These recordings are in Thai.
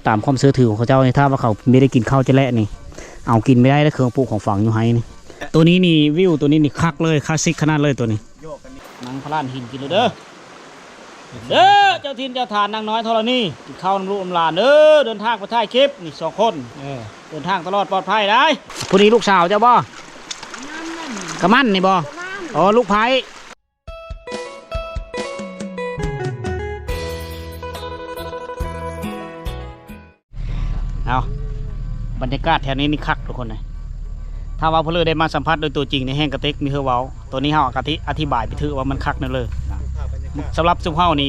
ตามความเชื่อถือของเขาเจ้าถ้าว่าเขาไม่ได้กินข้าวจะแล่นี่เอากินไม่ได้แล้วเครื่องปลูกของฝั่งอยู่ไห้นี่ตัวนี้นี่วิวตัวนี้นี่คักเลยคลาสสิกขนาดเลยตัวนี้นางพลานหินกินเลยเด้อเจ้าทินเจ้าฐานนางน้อยธรณีกินข้าวน้ำลูกน้ำหลานเด้อเดินทางไปถ่ายคลิปนี่2 คนเดินทางตลอดปลอดภัยได้ผู้นี้ลูกสาวเจ้าบ่กระมั่นนี่บ่อ๋อลูกไผ่เอาบรรยากาศแถวนี้นี่คักทุกคนเลยถ้าว่าเพลือได้มาสัมผัสโดยตัวจริงในแห้งกระเต็กมีเฮอเว้าตัวนี้เฮาอธิบายไปถือว่ามันคักนั่นเลยสำหรับซุมเฮานี่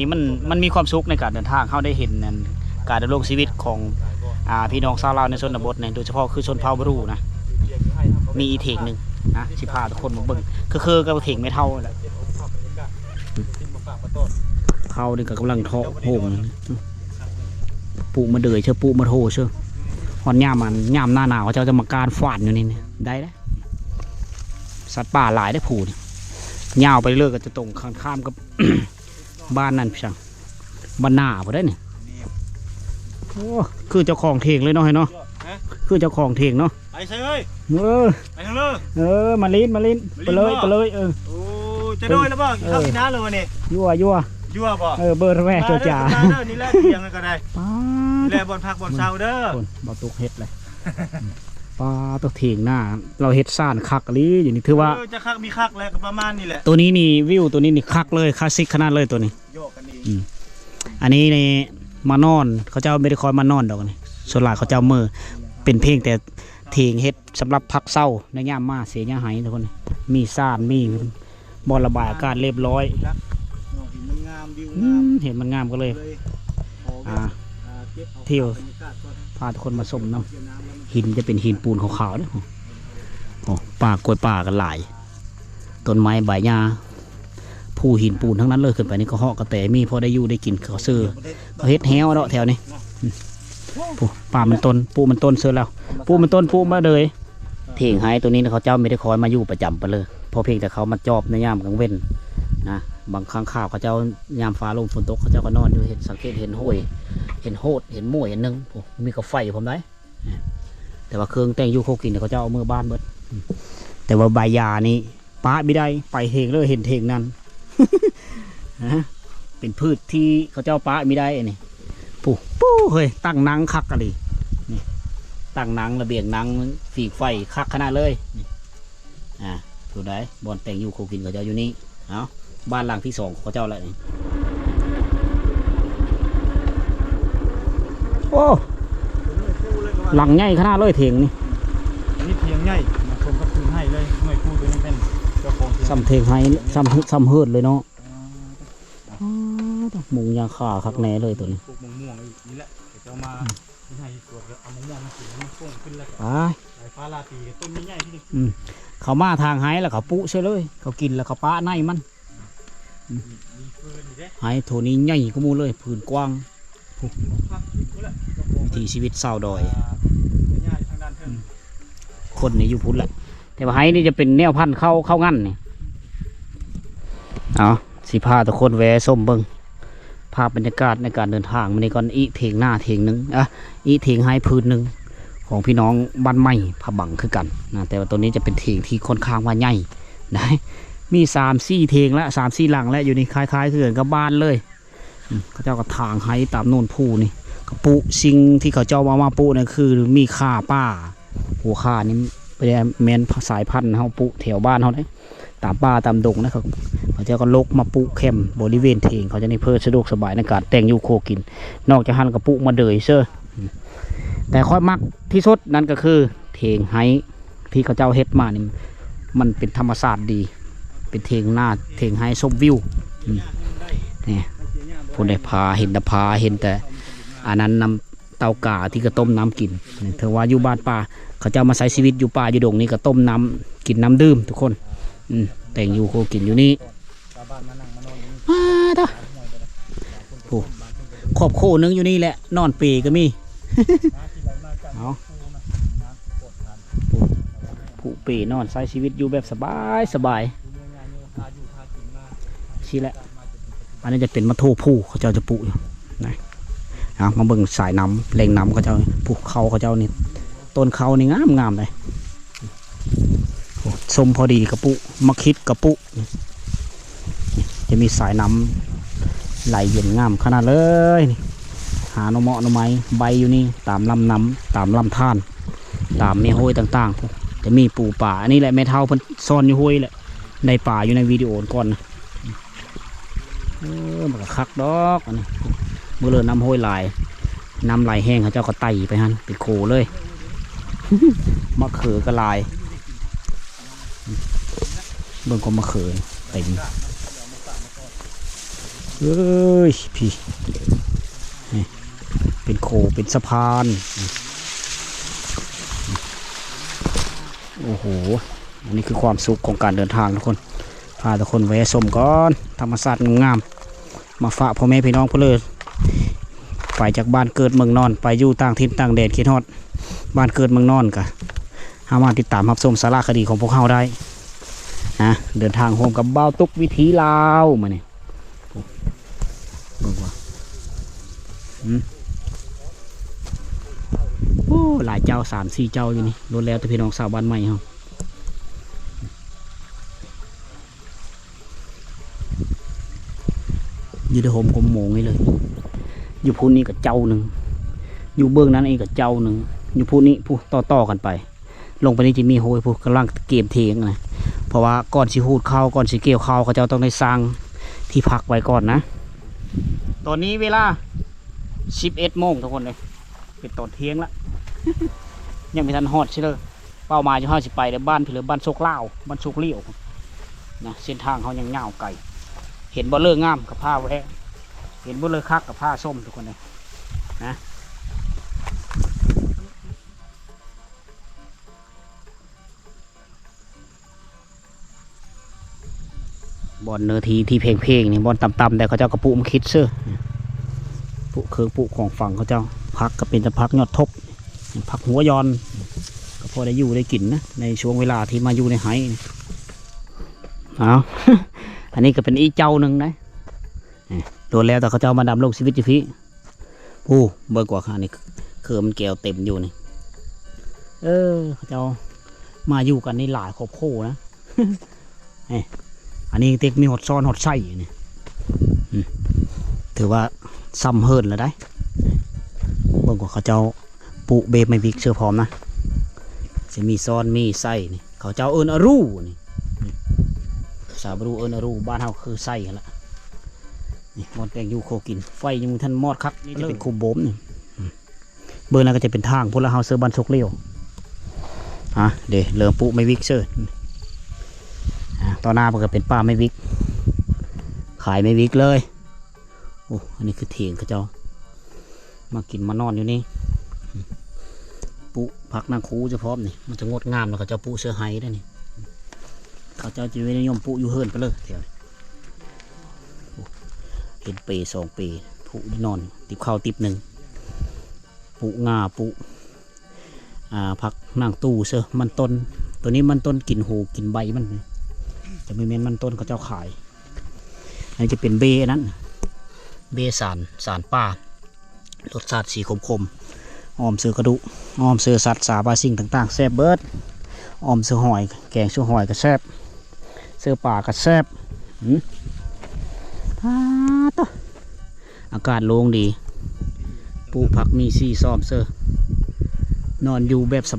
มันมีความสุขในการเดินทางเฮาได้เห็นการดำรงชีวิตของพี่น้องชาวลาวในชนบทเนี่ยโดยเฉพาะคือชนเผ่าบรูนะมีอีเถกหนึ่งนะสิพาทุกคนมาเบิ่งคือกับเถกไม่เท่าแหละเขานี่ก็กำลังเทาะโหงปูมาเดือยเชื่อปูมาโถเชื่อหอนย่ามมันย่ามหน้าหนาวเขาจะมาการฝาดอยู่นี่ได้แล้วสัตว์ป่าหลายได้ผูนี่ยาวไปเรื่อยก็จะตรงข้ามกับ บ้านนั่นพี่ช่างบ้านหน้าพอได้เนี่ยโอ้คือเจ้าของเถงเลยเนาะเนาะคือเจ้าของเถงเนาะไปเลยไปทางเลยมาลิ้นไปเลยโอ้จะด้วยแล้วบ้างเข้ากินน้ำเลยวันนี้ยั่วป่ะเบอร์แม่เจ้านี่แหละเตียงก็ได้นี่แหละบอลพักบอลเช้าเด้อบ่ตุกเฮ็ดเลยปลาตัวเถียงหน้าเราเฮ็ดซ่านคักลีอย่างนี้ถือว่าจะคักมีคักแล้วก็ประมาณนี้แหละตัวนี้นี่วิวตัวนี้นี่คักเลยคลาสสิกขนาดเลยตัวนี้อันนี้ในมานอนเขาเจ้าไม่ได้คอยมานอนดอกนี่ส่วนหลายเขาเจ้ามือเป็นเพลงแต่เถียงเฮ็ดสำหรับพักเศร้าในย่ามมาเสียย่าหายทุกคนมีซ่านมีบอลระบายอากาศเรียบร้อยเห็นมันงามก็เลยเที่ยวพาทุกคนมาชมน้ำหินจะเป็นหินปูนขาวๆเนี่ยป่ากล้วยป่ากันหลายต้นไม้ใบหญ้าผู้หินปูนทั้งนั้นเลยขึ้นไปนี่ก็เหาะกระแตมีพอได้อยู่ได้กินเขาซื้อเขาเฮ็ดแฮวเนาะแถวนี้ป่ามันต้นปูมันต้นเสือแล้วปูมันต้นปูมาเลยเถียงหายตัวนี้เขาเจ้าไม่ได้คอยมาอยู่ประจำไปเลยพอเพียงแต่เขามาจอบในยามกลางเว้นนะบางครั้งข่าวเขาเจ้ายามฟ้าลมฝนตกเขาเจ้าก็นอนอยู่เห็นสังเกตเห็นห้วยเห็นโหดเห็นมั่วเห็นนึงมีกาแฟผมได้แต่ว่าเครื่องแต่งยูโคกินเขาเจ้าเอามือบ้านเบิดแต่ว่าใบยานี่ป้าไม่ได้ไปเถงเลยเห็นเถงนั้น เป็นพืชที่เขาเจ้าป้าไม่ได้นี่ปูเฮ้ยตั้งนังคักกันดิตั้งนังระเบียงนังฝีกไฟคักขนาดเลยดูได้บอลแต่งยูโคกินเขาเจ้าอยู่นี่เอาบ้านหลังที่2เขาเจ้าอะไรโอ้หลังใหญ่ขนาดเลยเถียงนี่นี่เถียงใหญ่มาชมกับคืนให้เลยหน่วยคู่ตัวนี้เป็นเจ้าของซ้ำเถียงให้ซ้ำเฮิร์ดเลยเนาะมุงยาขาคักแน่เลยตัวนี้ปลูกมะม่วงนี่แหละเจ้ามาที่ให้สวนเอามะม่วงมากินมันส่งขึ้นแล้วก็ฟ้าลาตีต้นใหญ่ที่เขามาทางไห้แล้วเขาปุ๊เชื่อเลยเขากินแล้วเขาป้าในมันไห้โถนี้ใหญ่ก็มูเลยผืนกว้างวิถีชีวิตชาวดอยคนนี่อยู่พุทธแหละแต่ว่าไห้นี่จะเป็นแนวพันธุ์เข้างั้นเนี่ยเอาสิพาทุกคนแวะส้มเบิ้งภาพบรรยากาศในการเดินทางมันนี่ก่อนอีเถียงหน้าเถียงหนึ่งอีเถียงไห้พื้นหนึ่งของพี่น้องบ้านใหม่ผาบังคือกันนะแต่ว่าตัวนี้จะเป็นเถียงที่ค่อนข้างว่าใหญ่นะมี3-4เถียงและ3-4หลังและอยู่ในคล้ายๆคือกับบ้านเลยเขาเจ้าก็ทางไห้ตามโน่นผู้นี่กระปุสิ่งที่เขาเจ้ามาปุนี่คือมีข่าป้าหัวข่านี่เป็นแมนสายพันธุ์เขาปุแถวบ้านเขาได้ตามป่าตามดงนะครับเขาเจ้าก็ลกมาปุเข้มบริเวณเถียงเขาจะในเพื่อสะดวกสบายในการแต่งยูโคกินนอกจากหันกระปุมาเดยเชื่อแต่ค่อยมักที่สุดนั่นก็คือเถียงไห้ที่เขาเจ้าเฮ็ดมานี่มันเป็นธรรมศาสตร์ดีเป็นเถียงหน้าเถียงไห้ชมวิวนี่ผู้ใดพาเห็นแต่พาเห็นแต่อันนั้นนำเตากาที่กระต้มน้ำกินเธอว่าอยู่บ้านป่าเขาเจ้ามาใช้ชีวิตอยู่ป่าอยู่ดงนี่ก็ต้มน้ำกินน้ำดื่มทุกคนแต่งยูโคกินอยู่นี่ผู้ขอบโคนึงอยู่นี่แหละนอนปีก็มีเอาผู้ปีนอนใช้ชีวิตอยู่แบบสบายชี้แหละอันนี้จะเป็นมะโถผู้เขาเจ้าจะปลูกอยู่นะ มาเบิ่งสายน้ำแหล่งน้ำเขาเจ้าภูเขาเขาเจ้านี่ต้นเขานี่งามเลยส้มพอดีกระปุมะคิดกระปุจะมีสายน้ำไหลเย็นงามขนาดเลยนี่หาหน่อเมาะหน่อไม้ใบอยู่นี่ตามลำน้ำตามลำธารตามเมฆห้วยต่างๆจะมีปูป่าอันนี้แหละแม่เท่าเพิ่นซ่อนอยู่ห้วยแหละในป่าอยู่ในวิดีโอก่อนนะมันก็คักดอกอันนี้เมื่อเริ่มน้ำห้วยไหลน้ำไหลแห้งเขาเจ้าก็ไต่ไปฮันเป็นโคเลย มะเขือกระลายเบิ่งก็มะเขือเต็มเอ้ยพี่เป็นโคเป็นสะพานโอ้โหอันนี้คือความสุขของการเดินทางทุกคนพาทุกคนแวะชมก่อนธรรมศาสตร์งามๆมาฝากพ่อแม่พี่น้องเพื่อเลยไปจากบ้านเกิดเมืองนอนไปอยู่ต่างถิ่นต่างแดนคิดฮอดบ้านเกิดเมืองนอนกะหามาติดตามรับชมสาระคดีของพวกเขาได้นะเดินทางโฮมกับเบ้าตุกวิถีลาวมาเนี่ยโอ้หลายเจ้า3-4เจ้าอยู่นี่ล้วนแล้วแต่พี่น้องสาวบ้านใหม่เขาอยู่ในโฮมกลมโมงนี่เลยอยู่พูนนี้กับเจ้าหนึ่งอยู่เบื้องนั้นเองกับเจ้าหนึ่งอยู่พูนนี้พูต่อกันไปลงไปนี่จะมีโฮยพูกำลังเกมเทียงนะเพราะว่าก่อนสิหูดเข้าก่อนสิเกี่ยวเข้าเขาเจ้าต้องได้สร้างที่พักไว้ก่อนนะตอนนี้เวลา11 โมงทุกคนเลยเป็นตอนเที่ยงละ ยังไม่ทันฮอดใช่เลยเป้าหมายจะห้าสิไปในบ้านพี่หรือบ้านโชคเล่าบ้านโชคเลี้ยวนะเส้นทางเขายังเงาไกลเห็นบ่เลิกงามกับผ้าแวะเห็นบ่เลิกคักกับผ้าส้มทุกคนเลยนะบอลเนื้อที่เพลงนี่บอลต่ำๆแต่เขาเจ้ากระปุกมันคิดเสื้อปุกคือปุกของฝั่งเขาเจ้าพักก็เป็นจะพักยอดทบพักหัวยอนก็พอได้อยู่ได้กินนะในช่วงเวลาที่มาอยู่ในไห้เอา อันนี้ก็เป็นอีเจ้าหนึ่งนะตัวแล้วแต่เขาเจ้ามาดำลงชีวิตจีพีโอ้เบอร์กว่าค่ะนี่คือมันแก้วเต็มอยู่นี่เขาเจ้ามาอยู่กันในหลายครอบครัวนะ อันนี้เต็กมีหดซ้อนหดไส้นี่ถือว่าซ้ำเฮิร์นแล้วได้เบิ่งกว่าเขาเจ้าปุเบไม่วิกเชื่อพร้อมนะจะมีซ้อนมีไส้นี่เขาเจ้าเอิญอรูนี่สาบรูเอิญอรูบ้านเฮาคือไส้กันละนี่มอดแปลงยูโคกินไฟยังท่านมอดคักนี่จะเป็นคูโบมนี่เบิ่งนั้นก็จะเป็นทางพวกเราเฮาเสือบันชกเลี้ยวเดี๋ยวเริ่มปุไม่วิกเชื่อตอนหน้ามันก็เป็นป้าไม่วิกขายไม่วิกเลยโอ้อันนี้คือเถียงเขาเจ้ามากินมานอนอยู่นี่ปุพักนางคูจะพร้อมนี่มันจะงดงามแล้วเขาเจ้าปุเสื้อไห้ได้นี่เขาเจ้าจะไม่นิยมปุอยู่เฮิร์นไปเลยแถวเห็นปี2 ปีปุนอนติบข้าวติบหนึ่งปุงาปุพักนางตู้เสื้อมันต้นตัวนี้มันต้นกินหูกินใบมันจะไม่เม้นมันต้นเขาเจ้าขายอันนี้จะเป็นเบนั้นเบสารป่ารสชาติสีคมๆอ้อมเสือกระดูอ้อมเสือสัตว์สาบาสิ่งต่างๆแซ่บเบิร์ดอ้อมเสือหอยแกงเสือหอยก็แซ่บเสือป่าก็แซ่บอากาศโล่งดีปลูกผักมีซีซ้อมเสือนอนอยู่แบบส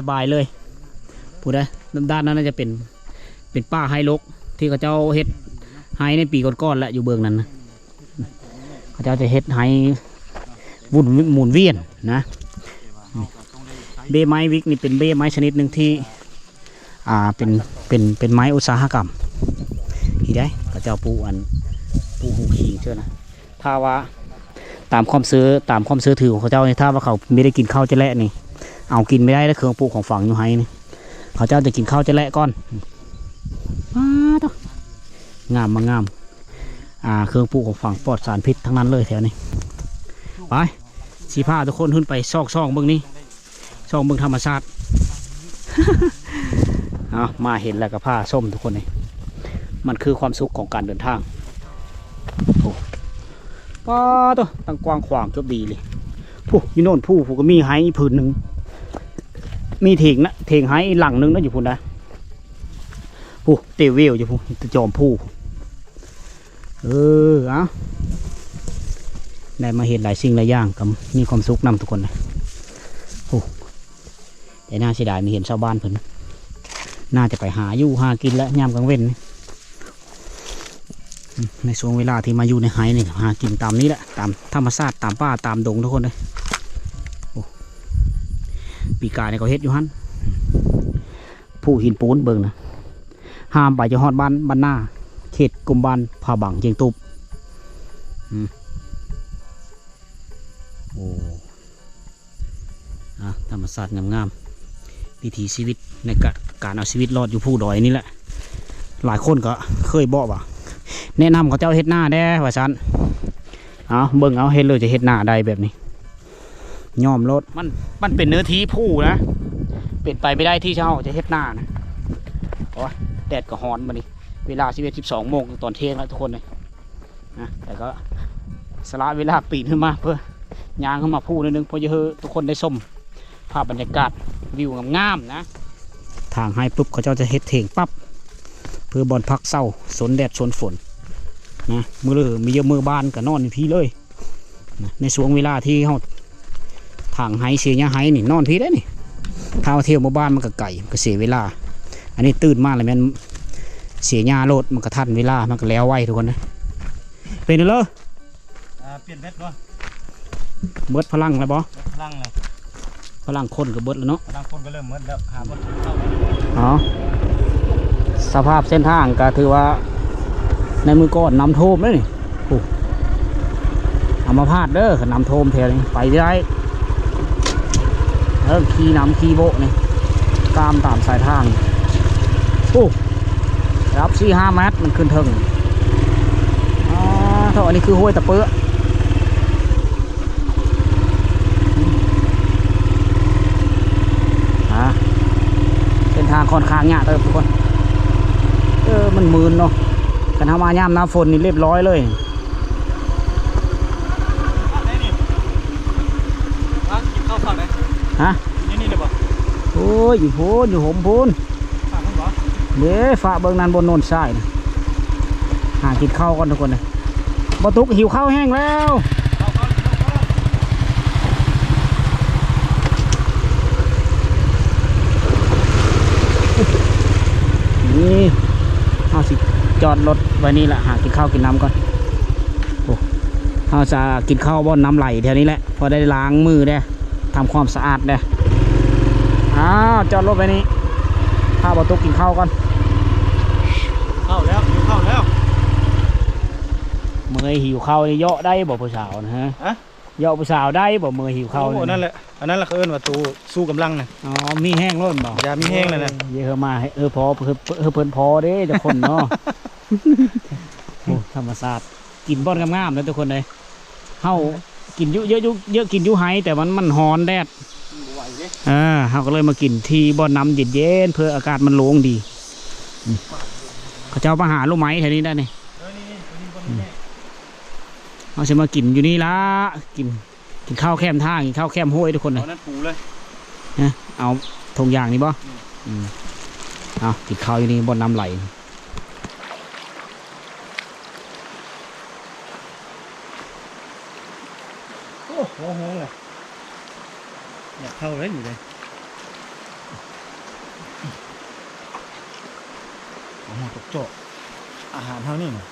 บายเลยพูดได้ด้านนั้นน่าจะเป็นป้าไฮลกที่เขาเจ้าเฮ็ดไฮในปีก่อนๆแหละอยู่เบื้องนั้นนะเขาเจ้าจะเฮ็ดไฮวุ่นหมุนเวียนนะเบ้ไม้วิกนี่เป็นเบ้ไม้ชนิดหนึ่งที่เป็นไม้อุตสาหกรรมที่ได้เขาเจ้าปูหูขิงเชื่อนะถ้าว่าตามความซื้อถือของเขาเจ้าเนี่ยถ้าว่าเขาไม่ได้กินข้าวจะและนี่เอากินไม่ได้แล้วเครื่องปลูกของฝั่งอยู่ไฮนี่เขาเจ้าจะกินข้าวจะและก่อนงามมางามเครื่องปลูกของฝั่งปลอดสารพิษทั้งนั้นเลยแถวนี้ไปสีผ้าทุกคนขึ้นไปซอกเบื้องนี้ซอกเบื้องธรรมชาติ มาเห็นแล้วกับผ้าส้มทุกคนเลยมันคือความสุขของการเดินทางโอ้ป ว้าตัวตั้งกว้างขวางจบดีเลยผู้อยู่โน่นผู้ก็มีไห้ผืนหนึ่งมีเถงนะเถงไห้หลังนึงนะอยู่พุ่นนะผู้เตวิลอยู่พุ่นจอมผู้เอาได้มาเห็นหลายสิ่งหลายอย่างกับมีความสุขนำทุกคนนะโอ้แต่น่าเสียดายไม่เห็นชาวบ้านเพิ่นน่าจะไปหาอยู่หากินแล้วยามกลางเว้นในช่วงเวลาที่มาอยู่ในไฮนี่หากินตามนี้แหละตามธรรมชาติตามป่าตามดงทุกคนเลยปีกายในก็เฮ็ดอยู่ฮั่นผู้หินปูนเบิ่งนะห้ามไปจะฮอดบ้านหน้าเขตกรมบ้านผาบังเชียงตุบโอ้ธรรมชาติงามๆวิถีชีวิตในการเอาชีวิตรอดอยู่ผู้ดอยนี่แหละหลายคนก็เคยบอกว่าแนะนำเขาเจ้าเฮ็ดหน้าได้ว่าซันเอาเบิ่งเอาเฮ็ดเลยจะเฮ็ดหน้าได้แบบนี้ย่อมรถมันเป็นเนื้อที่ผู้นะเป็นไปไม่ได้ที่เจ้าจะเฮ็ดหน้านะโอ้ยแดดก็ฮ้อนมาดิเวลา11-12 โมงตอนเที่ยงแล้วทุกคนเลยนะแต่ก็สละเวลาปีนขึ้นมาเพื่อย่างขึ้นมาพูดนิดนึงเพื่อจะให้ทุกคนได้ชมภาพบรรยากาศวิวงามๆนะทางให้ปุ๊บเขาเจ้าจะเฮ็ดเถงปั๊บเพื่อบอลพักเศร้าสนแดดสนฝนนะมือเลยมีเยอะมือบานกับนอนพี่เลยนะในช่วงเวลาที่เขาทางไฮเสียเนี่ยไฮนี่นอนพี่ได้นี่ถ้าเที่ยวมือบานมันก็ไก่มันก็เสียเวลาอันนี้ตื่นมาเลยมันเสียหญ้าโลดมันก็ทันเวลามันก็แล้วไวทุกคนนะเป็นเลยเปลี่ยนเม็ดวะเบิดพลังแล้วบอพลังเลยพลังคนก็เบิดแล้วเนาะพลังคนก็เริ่มเบิดแล้วหาบดเข้าอ๋อสภาพเส้นทางก็ถือว่าในมือก้อนน้ำโทมเลยนี่เอามาพาดเด้อน้ำโทมแถวนี้ไปได้ขี่น้ำขี่โบนี่ตามสายทางรับ4-5 เมตรมันขึ้นถึงเท่าอันนี้คือห้วยตะเปื้อเส้นทางค่อนข้างยากเลยทุกคนมันมืนเนาะกันทำมาย่ำน้ำฝนนี่เรียบร้อยเลยเข้าฝั่งไหนฮะนี่เลยป่ะโอ้ยอยู่พูนอยู่ห่มพูนฝั่งนั้นเหรอเดี๋ยวฝ่าเบื้องนั้นบนโนนทรายหากินข้าวก่อนทุกคนเลยบะตุกหิวข้าวแห้งแล้วนี่เอาสิจอดรถไว้นี่แหละหากินข้าวกินน้ำก่อนโอ้เอาจะกินข้าวบ่อนน้ำไหลแถวนี้แหละพอได้ล้างมือได้ทำความสะอาดได้จอดรถไว้นี่ข้าวบะตุกกินข้าวก่อนเข้าแล้วเมื่อหิวข้าวเยาะได้บ่ผู้สาวนะฮะเยาะผู้สาวได้บ่เมื่อหิวข้าวนั่นแหละอันนั้นแหละเขาเอิ้นว่าตูสู้กำลังนะอ๋อมีแห้งล้นบ่ยามีแห้งเลยนะเยอะมาพอเพิ่นพอเด้จะคนเนาะโอ้ธรรมศาสตร์กินบ่อนงามๆเลยทุกคนเลยเฮากินเยอะกินยุไฮแต่มันฮ้อนแดดเฮาก็เลยมากินที่บ่อนน้ำเย็นๆเพื่ออากาศมันโล่งดีเขาเจ้ามาหาลูกไม้แถวนี้ได้นี่เราจะมากินอยู่นี่ละกินข้าวแคมทางกินข้าวแคมห้วยทุกคนเลยนั่นปูเลยเอาธงยางนี่บ่เอากินข้าวอยู่นี่บนน้ำไหลโอ้โหเลยอยากเข้าเลยอยู่เลยหัวตกโจอาหารเท่านี้นะ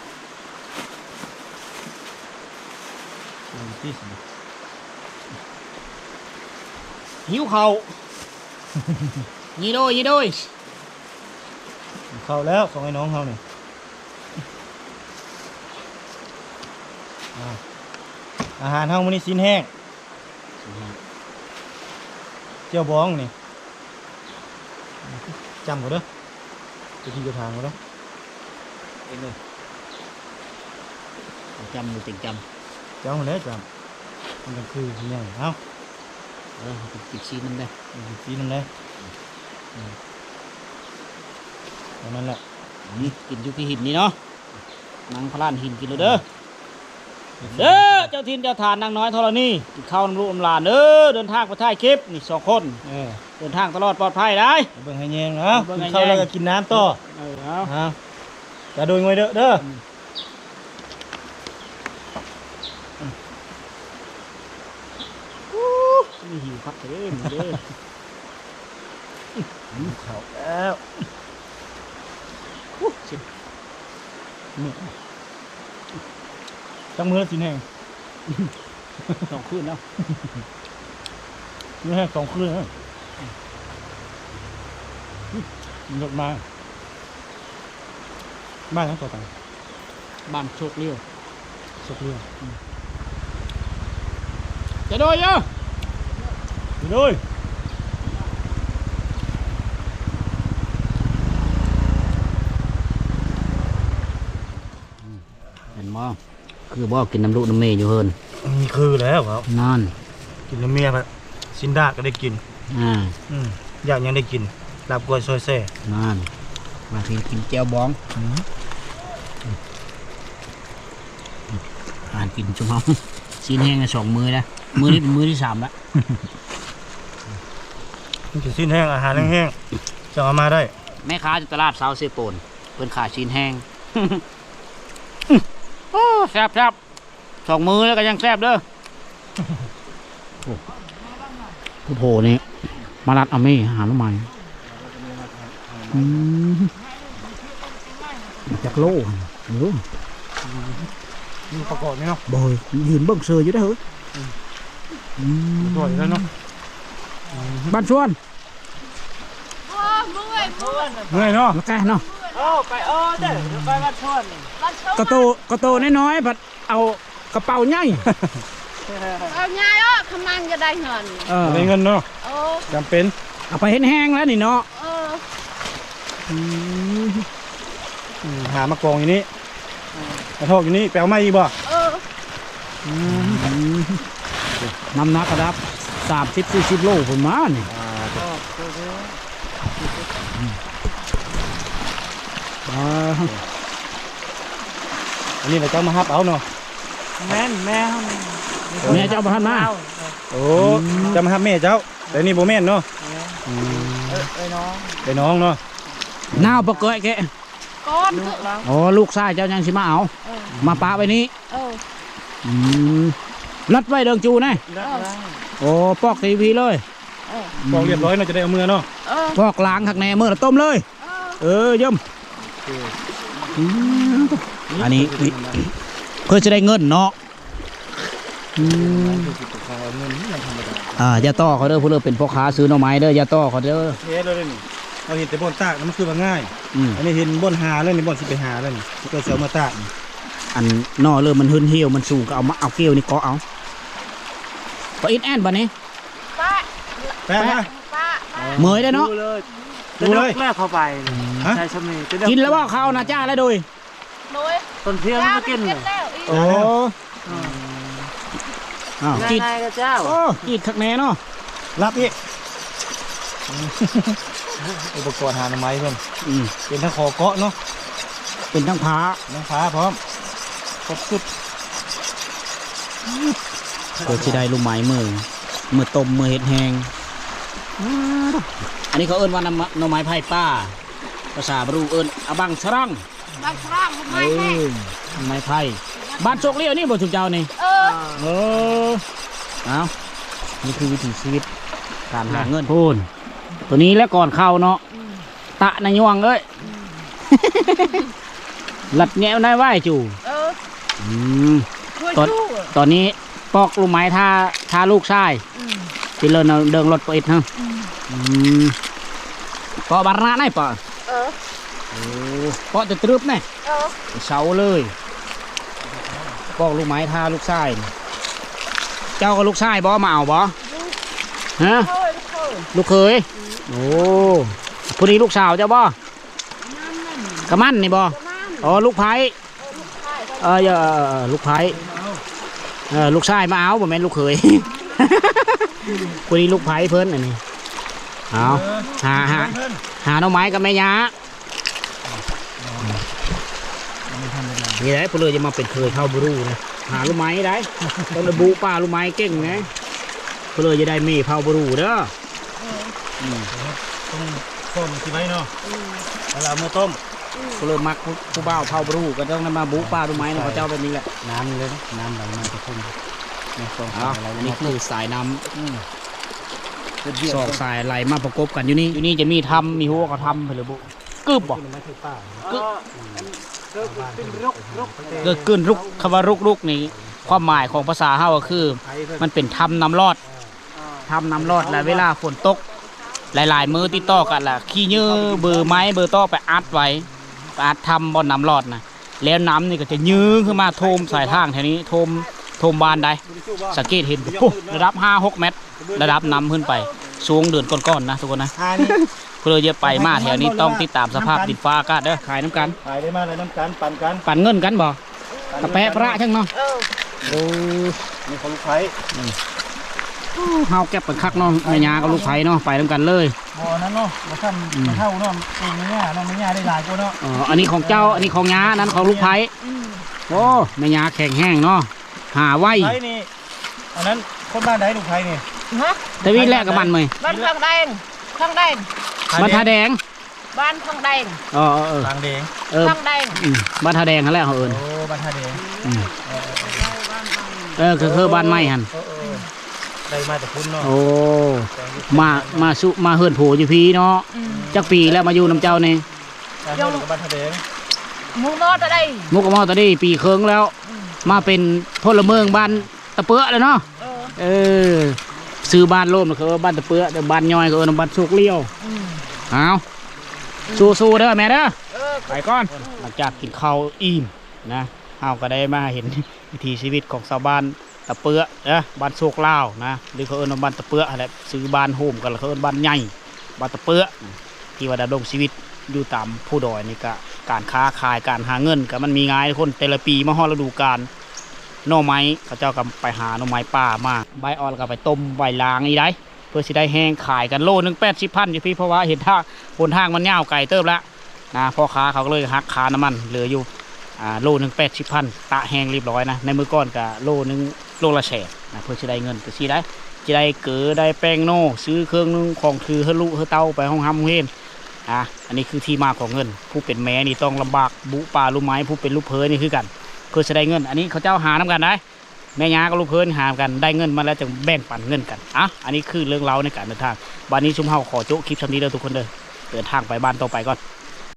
หิวข้าวยี่โดยเข้าแล้วของไอ้น้องเขาเนี่ยอาหารเท่ามันนี่ชิ้นแห้งเจียวบองนี่จำเขาเด้อจะที่จะทางเขาเด้อเองเลยจำอยู่ติ่งจำหมดแล้วจำมันคือยังไงเอ้ากินซีนั่นได้ซีนั่นได้ตอนนั้นแหละนี่กินอยู่ที่หินนี่เนาะนั่งพลานหินกินเลยเด้อ เด้อเจ้าทินเจ้าฐานนางน้อยธรณีกินข้าวน้ำลูกน้ำหลานเด้อเดินทางไปถ่ายคลิปนี่2 คนเดินทางตลอดปลอดภัยได้ เบิ่งให้แยงนะกินข้าวแล้วก็กินน้ำต่อ เอา จะโดยงวยเด้อ นี่หิวครับเด้อเด้อ ข้าวแล้ว จังมือสิแห้ง 2 คืนแล้ว มือแห้ง2 คืนแล้วรถมาบ้านทั้งต่อต่าง บ้านโชคเลี้ยว สุกเรื่อง จะโดยเยอะ ไปเลย เห็นบ่คือบ่กินน้ำลูกน้ำเมย์อยู่เฮิน นี่คือแล้วครับ นั่น กินแล้วเมียครับซินดาก็ได้กิน อยากยังได้กินลาบกล้วยซอยแซ่ นั่นมาทีกินแจ่วบองอ่านกินจุ่มเฮาซีนแห้ง2 มื้อแล้วมื้อนี้เป็นมื้อที่ 3แล้ว มันจะสิ้นแห้งอาหารแห้งๆจะเอามาได้ แม่ค้าอยู่ตลาดเซาเซโปนเพิ่นขายซีนแห้ง โอ้แซ่บ2 มื้อแล้วก็ยังแซ่บเด้อผู้โผนี่มารัดเอาไม่หาลูกใหม่จากโลรู้ มีประกอบนี่เนาะ บอยยืนเบิ่งเสืออยู่ได้อเหรอ สวยแล้วเนาะ บ้านชวน เมื่อยเนาะ แล้วแกเนาะ ไปเด้อไปวัดชวน กระโตน้อยๆผัดเอากระเป๋าใหญ่ เอาง่ายอ่ะทำไมจะได้เงิน ได้เงินเนาะ เออ จำเป็น เอาไปเห็นแห้งแล้วนี่เนาะ เออ หามากองอยู่นี่กระทอกอยู่นี่แปลวไม่อีกบ่ เออ น้ำหนักกระดับ30-40 โลผมมานี่อ่า อันนี้เราจะมาฮับเอาเนาะ แม่เจ้าบ้านมา โอ้จะมาฮับแม่เจ้าแต่นี่โบแม่นเนาะไปน้องเนาะ น้าวปะเกยแก ก้อนคือ อ๋อลูกชายเจ้ายังสิมาเอา มาปะไว้นี้ เออ รัดไว้เดิงจูแน่ เออ โอ้ปอกทีวีเลย เออ บอกเรียบร้อยเนาะจะได้เอามือเนาะ เออ ปอกล้างขักแหน่เมื่อละต้มเลย เออ เย่มอันนี้เพื่อจะได้เงินเนาะอย่าต่อเขาเด้อผู้เลือเป็นพ่อค้าซื้อหน่อไม้เด้ออย่าต่อเขาเด้อ เฮ็ดเลยนี่เราเห็นแต่บนตากมันคือว่าง่าย อืม อันนี้เห็นบนหาเลยนี่บนสิไปหาเลยนี่ก็จะเอามาตาก อันนอเริ่มมันหืนเหี่ยวมันสูงก็เอามาเอาเกลียวนี่เกาะเอาปะอินแอนบัดนี้ ป้า แป๊ะมา ป้า เมยได้เนาะ ดูเลย แรกเข้าไป ฮะ ใช่ชมนี่ กินแล้วว่าเขานะจ้าแล้วโดย หนุ่ย ตอนเที่ยง เจ้า ก็ กิ กิ น น แล้วอีก โอ้อ้าวกิน ง่ายๆก็เจ้า โอ้กินขักแหน่เนาะ รับอีกอุปกรณ์หาหน่อไม้เพิ่น อืม เป็นทั้งคอเกาะเนาะ เป็นทั้งผา น้ำฟ้าพร้อมครบสุด เกิดสิได้ลูกไม้มือต้มมือเห็ดแห้งอันนี้เขาเอิ้นว่าน้ำหน่อไม้ไผ่ป้าภาษาบรูเอิ้นอบังสรัง บางครั้งไม่แห้ หน่อไม้ไผ่บ้านโชคเลี้ยวนี่บ่ถูกเจ้านี่ เออ เออเอานี่คือวิถีชีวิตการหาเงินพูนตัวนี้แล้วก่อนเข้าเนาะตะนายยวงเอ้ย หลัดแงวนายไหวจู่ เออ อืม ช่วย ตอน ชู้ ตอนนี้ปอกลูกไม้ทาลูกชายที่เลินเอาเดินรถไปอีกฮะปอบาระไหนปอ เออ โอ้ปอจะตรึบไหน เออ เสาเลยปอกลูกไม้ทาลูกชายนี่เจ้ากับลูกชายบ่มาเอาบ่ฮะ เฮ้ยเฮ้ย ลูกเคยโอ้พอดีลูกสาวเจ้าบ่กระมันนี่บ่ ประมาณ อ๋อลูกไผ่ ลูกชาย ลูกไผ่ลูกชายมาเอาบ่แม่นลูกเคย พอดีลูกไผ่เพิ่นอันนี้เอาหาหน่อไม้กับแม่ยานี่แหละพวกเลยจะมาเป็นเคยเข้าบรูนะ หาลูกไม้ได้ต้องระบุป้าลูกไม้เก่งไงก็เลยจะได้มีเผาบรูเด้อ ต้องต้มสิไหมเนาะแล้วเราเมื่อต้ม ก็เลยมักผู้บ่าวเผาบรูก็ต้องมาบุป้าลูกไม้นะพระเจ้าแบบนี้แหละ น้ำเลยนะน้ำไหลมาจะพุ่งเนี่ยต้ม อ๋อ อะไร อันนี้คือสายน้ำสองสายไหลมาประกบกันอยู่นี่อยู่นี่จะมีทำมีหัวก็ทำเพื่อบุกึบบอก ไม่ใช่ป้า เกิดขึ้นรุกคำว่ารุกนี่ความหมายของภาษาเฮาก็คือ มันเป็นทำน้ำรอดทำน้ำรอดแล้วเวลาฝนตก หลายๆมือติดต่อกันล่ะขี้เยื่อเบอร์ไม้เบอร์ต่อไปอัดไว้ไปอัดทำบนน้ำรอดนะแล้วน้ำนี่ก็จะยื้อขึ้นมาโทมสายทางแถวนี้โทมบานได้สังเกตเห็นปุ๊บระดับ 5-6 เมตร ระดับน้ำขึ้นไปสูงเดือนก้อนๆนะทุกคนนะเพื่อจะไปมาแถวนี้ต้องติดตามสภาพดินฟ้าอากาศเด้อขายน้ำกัน ขายได้มาเลยน้ำกันปั่นกัน ปั่นเงินกันบ่กระแปะพระช่างเนาะโอ้ มีคนลูกไผ่ เฮาแก็บเป็นคักเนาะแม่ยากับลูกไผ่เนาะไปน้ำกันเลย บ่อนั้นเนาะมาซ้ำมาเท่าเนาะเองเนี่ยเนาะไม่ง่ายได้หลายกว่าเนาะ อันนี้ของเจ้าอันนี้ของยานั้นของลูกไผ่โอ้แม่ยาแข็งแห้งเนาะหาไว้ ไผ่นี่อันนั้นคนบ้านไหนลูกไผ่นี่ ฮะ ทวีแรกกับมันเลย บ้านข้างแดงข้างแดง บ้านท่าแดง บ้านข้างแดง อ๋อ ทางแดง ข้างแดง บ้านท่าแดงนั่นแหละเขาเอิญ โอ้บ้านท่าแดง คือบ้านไม้หัน ได้มาแต่คุณเนาะ โอ้มาเฮิร์นโผอยู่พี่เนาะจักปีแล้วมาอยู่น้ำเจ้านี่ การเดินกับบ้านท่าแดง มุงนอดอะไร มุกกะมอตอนนี้ปีเคิงแล้ว มาเป็นพลเมืองบ้านตะเปื้อเลยเนาะซื้อบ้านโลมคือบ้านตะเปื้อแต่บ้านย่อยก็บ้านสุกเลี้ยวเอาสู้ๆเด้อแม่เด้อไปก่อนหลังจากกินข้าวอิ่มนะเอาก็ได้มาเห็นวิถีชีวิตของชาวบ้านตะเปื้อบ้านโศกลาวนะหรือเขาเอิ้นว่าบ้านตะเปื้ออะไรซื้อบ้านโฮมกันแล้วเขาเอิ้นบ้านใหญ่บ้านตะเปื้อที่ว่าดำรงชีวิตอยู่ตามผู้ดอยนี่ก็การค้าขายการหาเงินก็มันมีง่ายทุกคนแต่ละปีมาฮอดฤดูกาลหน่อไม้เขาเจ้าก็ไปหาหน่อไม้ป่ามาใบอ่อนแล้วก็ไปต้มใบลางนี่ได้เพื่อสิได้แห้งขายกันโลนึง80,000อยู่พี่เพราะว่าเห็นท่าบนทางมันยาวไกลเติบแล้วนะพ่อค้าเขาก็เลยหักค่าน้ำมันเหลืออยู่โลนึง80,000ตะแห้งเรียบร้อยนะในมือก้อนกับโลนึงโลละแสนนะเพื่อจะได้เงินก็สิได้จะได้เก๋ได้แป้งโน่ซื้อเครื่องนึงของถือเฮลุเฮเต้าไปห้องห้ำเฮนอันนี้คือที่มาของเงินผู้เป็นแม่นี่ต้องลำบากบุปลาลูกไม้ผู้เป็นลูกเพยนี่คือกันเพื่อจะได้เงินอันนี้เขาเจ้าหาน้ำกันได้แม่ยากับลูกเพยหากันได้เงินมาแล้วจะแบ่งปันเงินกันอันนี้คือเรื่องเล่าในการเดินทางวันนี้ชุมเฮาขอโจ๊กคลิปชั้นนี้เลยทุกคนเดินทางไปบ้านต่อไปก่อน